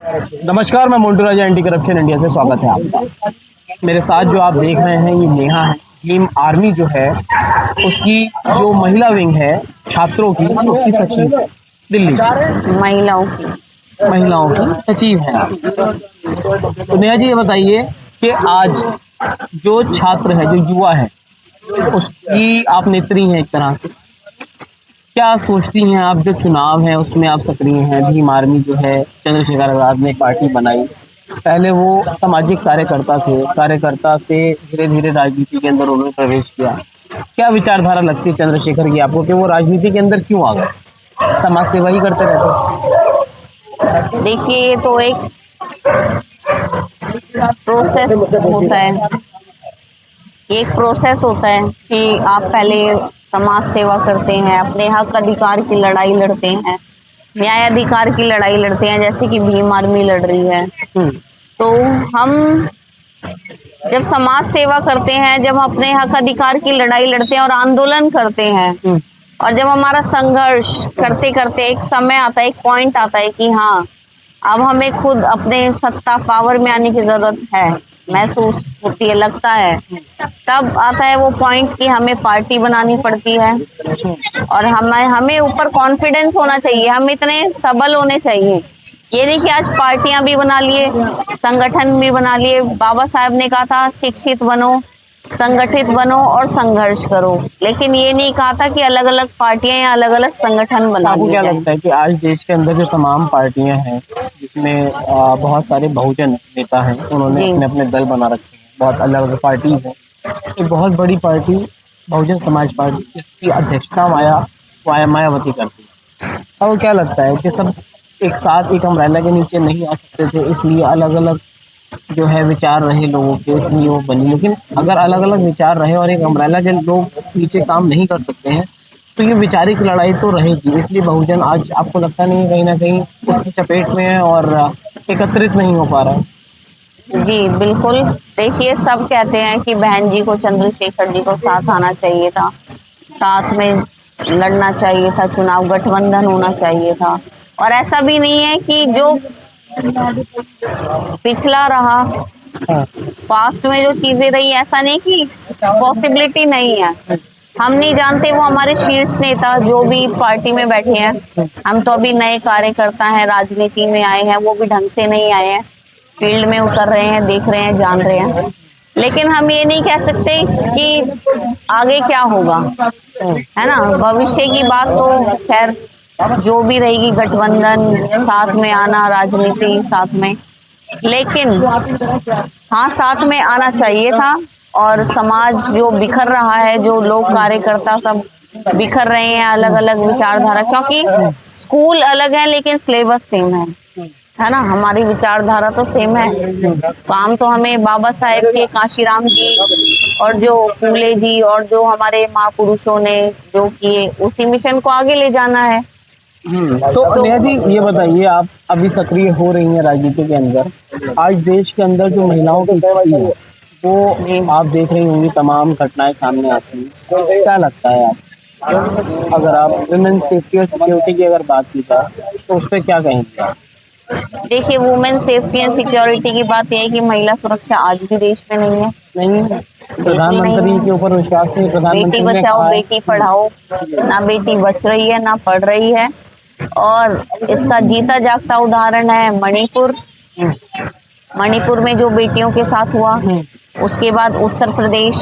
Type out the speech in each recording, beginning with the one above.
नमस्कार, मैं मोन्टू राजा anti corruption India से स्वागत है आपका। मेरे साथ जो आप देख रहे हैं ये नेहा है। भीम आर्मी जो है उसकी जो महिला विंग है छात्रों की, उसकी सचिव है दिल्ली की। महिलाओं की सचिव है आप। तो नेहा जी ये बताइए कि आज जो छात्र है, जो युवा है, उसकी आप नेत्री हैं एक तरह से, क्या सोचती हैं आप? जो चुनाव है उसमें आप सक्रिय हैं। भीम आर्मी जो है, चंद्रशेखर आजाद ने पार्टी बनाई, पहले वो सामाजिक कार्यकर्ता थे, कार्यकर्ता से धीरे धीरे राजनीति के अंदर उन्होंने प्रवेश किया। क्या विचारधारा लगती है चंद्रशेखर की आपको कि वो राजनीति के अंदर क्यों आ गए? समाज सेवा ही करते रहते। देखिए, ये तो एक प्रोसेस होता है। ये एक प्रोसेस होता है कि आप पहले समाज सेवा करते हैं, अपने हक अधिकार की लड़ाई लड़ते हैं, न्याय अधिकार की लड़ाई लड़ते हैं, जैसे कि भीम आर्मी लड़ रही है। तो हम जब समाज सेवा करते हैं, जब अपने हक अधिकार की लड़ाई लड़ते हैं और आंदोलन करते हैं, और जब हमारा संघर्ष करते करते एक समय आता है, एक पॉइंट आता है कि हाँ, अब हमें खुद अपने सत्ता पावर में आने की जरूरत है, महसूस होती है, लगता है, तब आता है वो पॉइंट कि हमें पार्टी बनानी पड़ती है। और हमें ऊपर कॉन्फिडेंस होना चाहिए, हम इतने सबल होने चाहिए। ये नहीं कि आज पार्टियां भी बना लिए, संगठन भी बना लिए। बाबा साहब ने कहा था शिक्षित बनो, संगठित बनो और संघर्ष करो, लेकिन ये नहीं कहा था कि अलग अलग पार्टियां या अलग अलग संगठन बना। आपको क्या लगता है कि आज देश के अंदर जो तमाम पार्टियां हैं, जिसमें बहुत सारे बहुजन नेता हैं, उन्होंने अपने अपने दल बना रखे हैं, बहुत अलग अलग पार्टीज हैं। एक बहुत बड़ी पार्टी बहुजन समाज पार्टी, इसकी अध्यक्षता मायावती करती है। अब क्या लगता है कि सब एक साथ एक अम्ब्रेला के नीचे नहीं आ सकते थे, इसलिए अलग अलग जो है विचार रहे लोगों के, इसलिए वो बनी। लेकिन अगर अलग अलग विचार रहे और एक अम्ब्रेला के लोग नीचे काम नहीं कर सकते हैं, तो ये वैचारिक लड़ाई तो रहेगी। इसलिए बहुजन आज आपको लगता नहीं है कहीं ना कहीं उसकी चपेट में है और एकत्रित नहीं हो पा रहा है? जी बिल्कुल। देखिए, सब कहते हैं कि बहन जी को, चंद्रशेखर जी को साथ आना चाहिए था, साथ में लड़ना चाहिए था, चुनाव गठबंधन होना चाहिए था। और ऐसा भी नहीं है कि जो पिछला रहा, पास्ट में जो चीजें रही, ऐसा नहीं कि पॉसिबिलिटी नहीं है। हम नहीं जानते वो हमारे शीर्ष नेता जो भी पार्टी में बैठे हैं, हम तो अभी नए कार्यकर्ता हैं, राजनीति में आए हैं, वो भी ढंग से नहीं आए हैं, फील्ड में उतर रहे हैं, देख रहे हैं, जान रहे हैं। लेकिन हम ये नहीं कह सकते कि आगे क्या होगा, है ना। भविष्य की बात तो खैर जो भी रहेगी, गठबंधन, साथ में आना, राजनीति साथ में, लेकिन हाँ, साथ में आना चाहिए था। और समाज जो बिखर रहा है, जो लोग कार्यकर्ता सब बिखर रहे हैं, अलग अलग विचारधारा, क्योंकि स्कूल अलग है लेकिन सिलेबस सेम है ना। हमारी विचारधारा तो सेम है, काम तो हमें बाबा साहेब के, काशीराम जी और जो फूले जी और जो हमारे महापुरुषों ने जो किए, उसी मिशन को आगे ले जाना है। तो नेहा जी ये बताइए, आप अभी सक्रिय हो रही हैं राजनीति के अंदर। आज देश के अंदर जो महिलाओं की स्थिति है वो आप देख रही होंगी, तमाम घटनाएं सामने आती हैं। तो क्या लगता है आप, अगर आप वुमेन सेफ्टी और सिक्योरिटी की अगर बात की जाए तो उस पर क्या कहेंगे आप? देखिए, वुमेन सेफ्टी एंड सिक्योरिटी की बात यह है कि महिला सुरक्षा आज भी देश में नहीं है। नहीं, प्रधानमंत्री के ऊपर विश्वास नहीं। प्रधानमंत्री बेटी बचाओ बेटी पढ़ाओ, ना बेटी बच रही है ना पढ़ रही है। और इसका जीता जागता उदाहरण है मणिपुर। मणिपुर में जो बेटियों के साथ हुआ, उसके बाद उत्तर प्रदेश,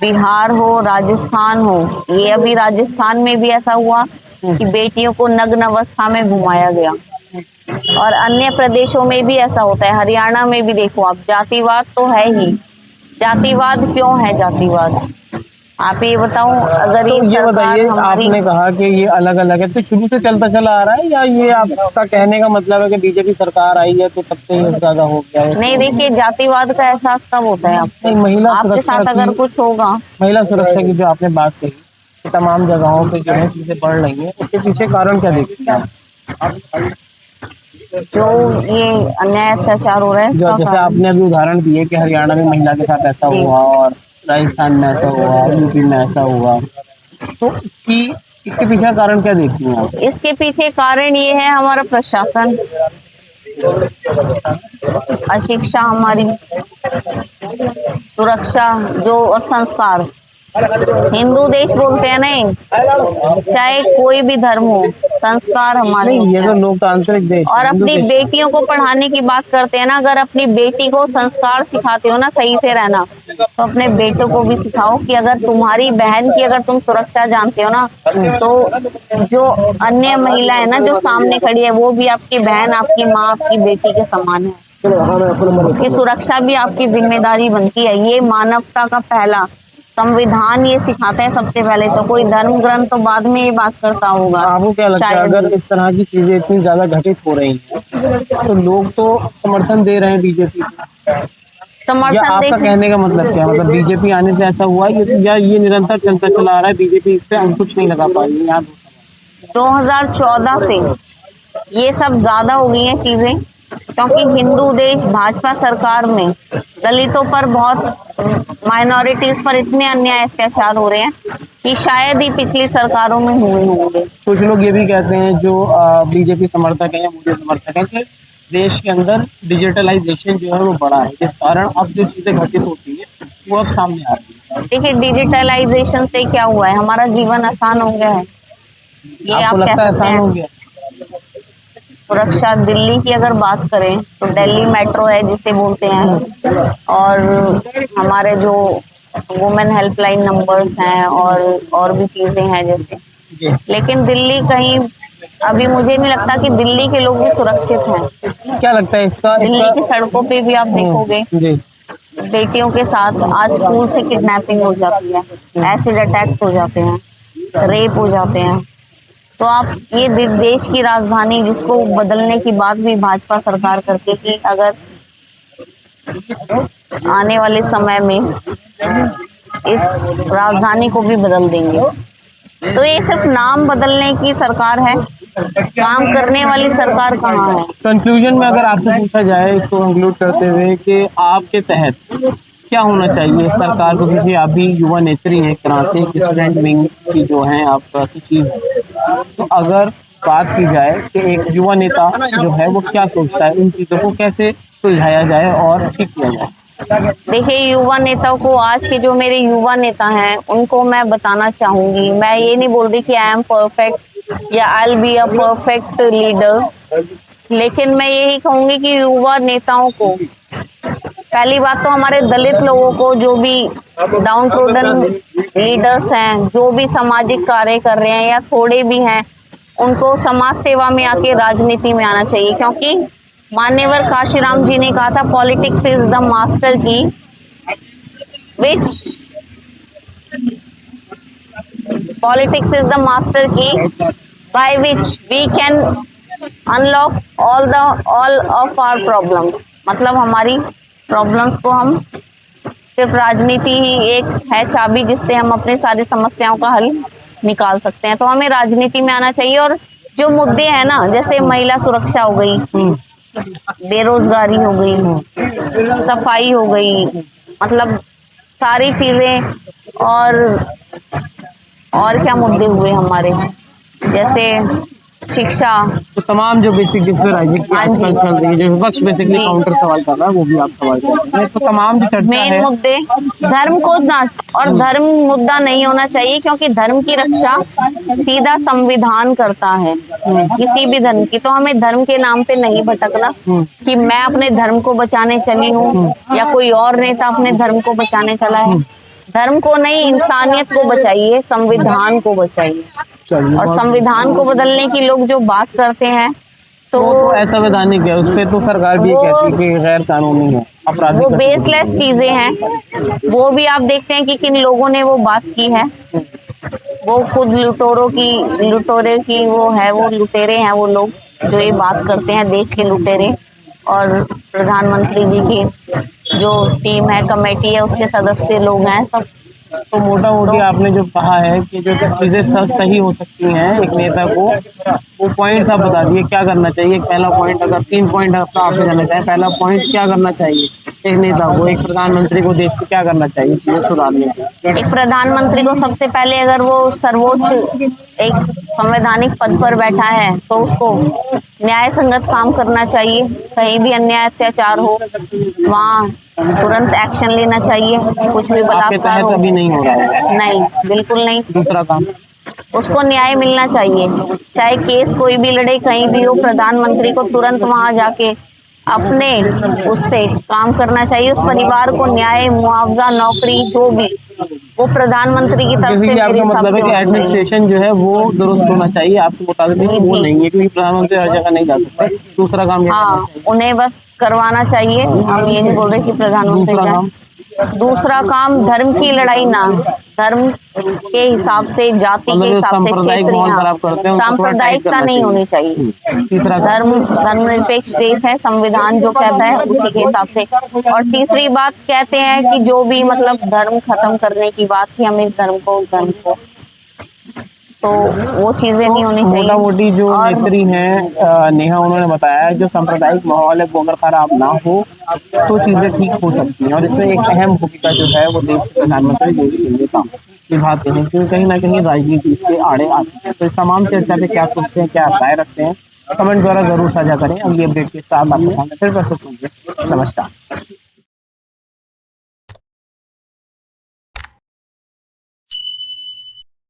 बिहार हो, राजस्थान हो, ये अभी राजस्थान में भी ऐसा हुआ कि बेटियों को नग्न अवस्था में घुमाया गया। और अन्य प्रदेशों में भी ऐसा होता है, हरियाणा में भी देखो आप, जातिवाद तो है ही। जातिवाद क्यों है जातिवाद, आप ये बताओ। अगर तो ये बताइए, हमारी, आपने कहा कि ये अलग अलग है, तो शुरू से चलता चला आ रहा है या ये आपका कहने का मतलब है कि बीजेपी सरकार आई है तो तब से ये ज्यादा हो गया है? नहीं, देखिए, जातिवाद का एहसास कब होता है आपको? महिला आपके साथ अगर कुछ होगा, महिला सुरक्षा की जो आपने बात कही कि तमाम जगहों पे जो है चीजें बढ़ रही हैं, उसके पीछे कारण क्या देखते हैं आप? जो ये अन्याय अत्याचार हो रहा है, जैसे आपने अभी उदाहरण दिए कि हरियाणा में महिला के साथ ऐसा हुआ और राजस्थान में ऐसा हुआ, यूपी में ऐसा हुआ, तो इसके पीछे कारण क्या देखती हैं आप? इसके पीछे कारण ये है हमारा प्रशासन, अशिक्षा हमारी, सुरक्षा जो और संस्कार। हिंदू देश बोलते हैं नहीं, चाहे कोई भी धर्म हो, संस्कार हमारे नहीं, ये होते तो हैं। लोकतांत्रिक देश है, और हिंदू अपनी देश है। बेटियों को पढ़ाने की बात करते हैं ना, अगर अपनी बेटी को संस्कार सिखाते हो ना सही से रहना, तो अपने बेटों को भी सिखाओ कि अगर तुम्हारी बहन की अगर तुम सुरक्षा जानते हो ना, तो जो अन्य महिला है ना जो सामने खड़ी है, वो भी आपकी बहन, आपकी माँ, आपकी बेटी के समान है। उसकी सुरक्षा भी आपकी जिम्मेदारी बनती है। ये मानवता का पहला संविधान ये सिखाता है सबसे पहले। तो कोई धर्म ग्रंथ तो बाद में ये बात करता होगा। आपको क्या लगता है, शायद अगर इस तरह की चीजें इतनी ज्यादा घटित हो रही हैं, तो लोग तो समर्थन दे रहे हैं बीजेपी को, या समर्थन आपका देख कहने का मतलब क्या है? मतलब बीजेपी आने से ऐसा हुआ है या ये निरंतर चलता चला आ रहा है, बीजेपी इस पे अंकुश नहीं लगा पा रही है? यहाँ 2014 से ये सब ज्यादा हो गई हैं चीजें, क्योंकि हिंदू देश भाजपा सरकार में दलितों पर बहुत, माइनॉरिटीज पर इतने अन्याय अत्याचार हो रहे हैं कि शायद ही पिछली सरकारों में हुए होंगे। कुछ लोग ये भी कहते हैं जो बीजेपी समर्थक है या मोदी समर्थक है, कि देश के अंदर डिजिटलाइजेशन जो है वो बढ़ा है, जिस कारण अब जो चीजें घटित होती है वो अब सामने आ रही है। देखिए, डिजिटलाइजेशन से क्या हुआ है, हमारा जीवन आसान हो गया है, ये आप आपको कह लगता है सकते आसान हो हैं। गया? सुरक्षा, दिल्ली की अगर बात करें तो दिल्ली मेट्रो है जिसे बोलते हैं, और हमारे जो वुमेन हेल्पलाइन नंबर्स हैं, और भी चीजें हैं जैसे। जी। लेकिन दिल्ली कहीं, अभी मुझे नहीं लगता कि दिल्ली के लोग भी सुरक्षित हैं। क्या लगता है इसका दिल्ली की सड़कों पे भी आप देखोगे, जी। बेटियों के साथ आज स्कूल से किडनैपिंग हो जाती है, एसिड अटैक्स हो जाते हैं, रेप हो जाते हैं। तो आप ये देश की राजधानी जिसको बदलने की बात भी भाजपा सरकार करती थी, अगर आने वाले समय में इस राजधानी को भी बदल देंगे, तो ये सिर्फ नाम बदलने की सरकार है, काम करने वाली सरकार कहाँ है? कंक्लूजन में अगर आपसे पूछा जाए, इसको कंक्लूड करते हुए, कि आपके तहत क्या होना चाहिए सरकार को, क्योंकि आप भी युवा नेत्री हैं, एक तरह से स्टूडेंट विंग की जो हैं आप सचिव हैं, तो अगर बात की जाए कि एक युवा नेता जो है वो क्या सोचता है, इन चीज़ों को कैसे सुलझाया जाए और ठीक किया जाए? देखिए, युवा नेताओं को, आज के जो मेरे युवा नेता हैं उनको मैं बताना चाहूंगी, मैं ये नहीं बोल रही कि आई एम परफेक्ट या I will be a perfect leader, लेकिन मैं यही कहूंगी कि युवा नेताओं को, पहली बात तो हमारे दलित लोगों को, जो भी डाउन ट्रोडन लीडर्स हैं, जो भी सामाजिक कार्य कर रहे हैं या थोड़े भी हैं, उनको समाज सेवा में आके राजनीति में आना चाहिए। क्योंकि मान्यवर काशीराम जी ने कहा था, politics is the master key which politics is the master key by which we can unlock all of our problems. मतलब हमारी प्रॉब्लम्स को हम, सिर्फ राजनीति ही एक है चाबी जिससे हम अपनी सारी समस्याओं का हल निकाल सकते हैं। तो हमें राजनीति में आना चाहिए, और जो मुद्दे हैं ना, जैसे महिला सुरक्षा हो गई, बेरोजगारी हो गई, सफाई हो गई, मतलब सारी चीजें, और क्या मुद्दे हुए हमारे, जैसे शिक्षा, तो तमाम जो बेसिक जिस पे राजनीति हाँ जी। आजकल चल रही है, जो विपक्ष बेसिकली जी। काउंटर सवाल कर रहा है, वो भी आप सवाल कर रहे हैं, तो तमाम जो चर्चा मेन है, मुद्दे धर्म को ना, और धर्म मुद्दा नहीं होना चाहिए, क्योंकि धर्म की रक्षा सीधा संविधान करता है किसी भी धर्म की। तो हमें धर्म के नाम पे नहीं भटकना कि मैं अपने धर्म को बचाने चली हूँ या कोई और नेता अपने धर्म को बचाने चला है। धर्म को नहीं, इंसानियत को बचाइए, संविधान को बचाइए। और संविधान को बदलने की लोग जो बात करते हैं, तो तो असंवैधानिक है, उस पर तो सरकार भी कहती है कि गैर कानूनी है, आपराधिक वो है। बेसलेस चीजें हैं। वो भी आप देखते हैं कि किन लोगों ने वो बात की है, वो खुद लुटेरे की वो है, वो लुटेरे हैं वो लोग जो ये बात करते हैं, देश के लुटेरे। और प्रधानमंत्री जी की जो टीम है, कमेटी है, उसके सदस्य लोग हैं सब। तो मोटा मोटी आपने जो कहा है कि जो चीजें सही हो सकती हैं एक नेता को, वो पॉइंट्स आप बता दिए क्या करना चाहिए। पहला पॉइंट, अगर 3 पॉइंट आपसे जानना चाहे, पहला पॉइंट क्या करना चाहिए एक नेता को, एक प्रधानमंत्री को देश को क्या करना चाहिए चीजें सुधारने के लिए? एक प्रधानमंत्री को सबसे पहले अगर वो सर्वोच्च एक संवैधानिक पद पर बैठा है तो उसको न्याय संगत काम करना चाहिए। कहीं भी अन्याय अत्याचार हो वहाँ तुरंत एक्शन लेना चाहिए। कुछ भी आपके बलात्कार तहत हो, अभी नहीं हो रहा है। नहीं, बिल्कुल नहीं। दूसरा काम, उसको न्याय मिलना चाहिए। चाहे केस कोई भी लड़े, कहीं भी हो, प्रधानमंत्री को तुरंत वहां जाके अपने उससे काम करना चाहिए। उस परिवार को न्याय, मुआवजा, नौकरी जो भी वो प्रधानमंत्री की तरफ से बेसिकली मेरे आपका हिसाब मतलब है से कि होना चाहिए। एडमिनिस्ट्रेशन जो है वो दुरुस्त होना चाहिए, आपके मुताबिक नहीं, वो जी। नहीं है क्योंकि प्रधानमंत्री हर जगह नहीं जा सकते। दूसरा काम क्या करना हाँ, चाहिए? उन्हें बस करवाना चाहिए। हम ये नहीं बोल रहे कि प्रधानमंत्री दूसरा जाए। काम, दूसरा काम, धर्म की लड़ाई ना, धर्म के हिसाब से, जाति के मतलब जो हिसाब से, सांप्रदायिक क्षेत्र, माहौल हाँ, खराब करते हैं उनको थोड़ा टाइट सांप्रदायिकता करना नहीं होनी चाहिए। तीसरा काम, धर्मनिरपेक्ष देश है, संविधान जो कहता है उसी के हिसाब से। और तीसरी बात, कहते हैं कि जो भी मतलब धर्म खत्म करने की बात थी, हम इस धर्म को, उस धर्म को, तो वो चीजें नहीं होनी मोटा चाहिए। मोटी जो और नेत्री हैं नेहा, उन्होंने बताया जो सांप्रदायिक माहौल है वो अगर खराब ना हो तो चीजें ठीक हो सकती हैं, और इसमें एक अहम भूमिका जो है वो देश के प्रधानमंत्री देश के नेता निभाते हैं, क्योंकि कहीं ना कहीं राजनीति इसके आड़े आती है। तो इस तमाम चर्चा पे क्या सोचते हैं, क्या राय रखते हैं, कमेंट द्वारा जरूर साझा करें। अब ये अपडेट के साथ आपके सामने फिर प्रस्तुत होंगे। नमस्कार।